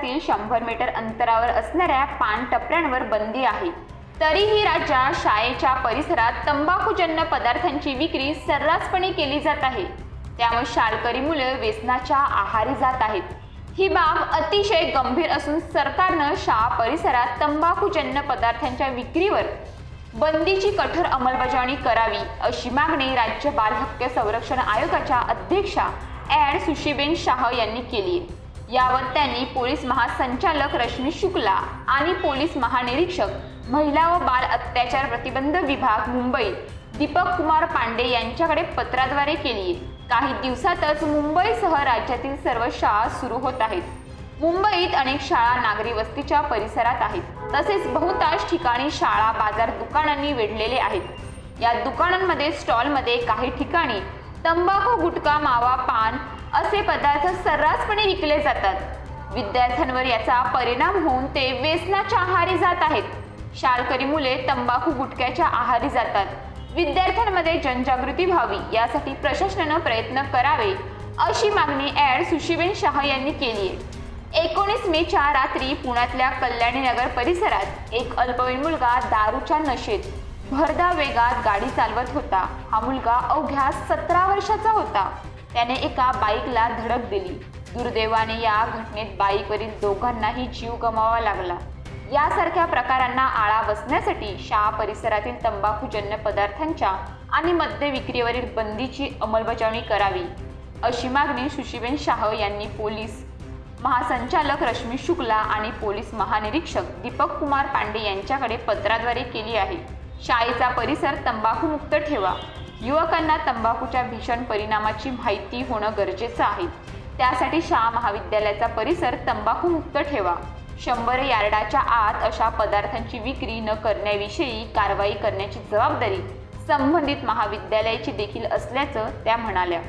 परिसरातील 100 मीटर अंतरावर असणाऱ्या पान टपऱ्यांवर बंदी आहे। तरीही राज्यात शाळेच्या परिसरात तंबाखूजन्य पदार्थांची विक्री सर्रासपणे केली जात आहे। त्यामुळे शाळकरी मुले व्यसनाच्या आहारी जात आहेत। ही बाब अतिशय गंभीर असून सरकारनं शाळा परिसरात तंबाखूजन्य पदार्थांच्या विक्रीवर बंदीची कठोर अंमलबजावणी करावी अशी मागणी राज्य बाल हक्क संरक्षण आयोगाच्या अध्यक्षा ॲड सुशीबेन शाह यांनी केली आहे। यावर त्यांनी पोलीस महासंचालक रश्मी शुक्ला आणि पोलीस महानिरीक्षक महिला व बाल अत्याचार प्रतिबंध विभाग मुंबई दीपक कुमार पांडे यांच्याकडे पत्राद्वारे केली आहे। काही दिवसातच मुंबईसह राज्यातील सर्व शाळा सुरू होत आहेत। मुंबईत अनेक शाळा नागरी वस्तीच्या परिसरात आहेत। तसेच बहुतांश ठिकाणी शाळा बाजार दुकानांनी वेढलेले आहेत। या दुकानांमध्ये स्टॉलमध्ये काही ठिकाणी तंबाखू गुटखा मावा पान असे पदार्थ सर्रासपणे विकले जातात। विद्यार्थ्यांवर याचा परिणाम होऊन ते व्यसनाच्या आहारी जात आहेत। शाळकरी मुले तंबाखू गुटख्याच्या आहारी जातात। विद्यार्थ्यांमध्ये जनजागृती व्हावी यासाठी प्रशासनाने प्रयत्न करावे अशी मागणी ॲड सुशीबेन शाह यांनी केली आहे। 19 मेच्या रात्री पुण्यातल्या कल्याणी नगर परिसरात एक अल्पवयीन मुलगा दारूच्या नशेत भरधाव वेगात गाडी चालवत होता। हा मुलगा अवघ्या 17 वर्षाचा होता। त्याने एका बाईकला धडक दिली। दुर्दैवाने या घटनेत बाईकवरील दोघांनाही जीव गमवावा लागला। यासारख्या प्रकारांना आळा बसण्यासाठी शाळा परिसरातील तंबाखूजन्य पदार्थांच्या आणि मद्य विक्रीवरील बंदीची अंमलबजावणी करावी अशी मागणी सुशीबेन शाह यांनी पोलीस महासंचालक रश्मी शुक्ला आणि पोलीस महानिरीक्षक दीपक कुमार पांडे यांच्याकडे पत्राद्वारे केली आहे। शाळेचा परिसर तंबाखूमुक्त ठेवा। युवकांना तंबाखूच्या भीषण परिणामाची माहिती होणं गरजेचं आहे। त्यासाठी शाळा महाविद्यालयाचा परिसर तंबाखूमुक्त ठेवा। 100 यार्डाच्या आत अशा पदार्थांची विक्री न करण्याविषयी कारवाई करण्याची जबाबदारी संबंधित महाविद्यालयाची देखील असल्याचं त्या म्हणाल्या।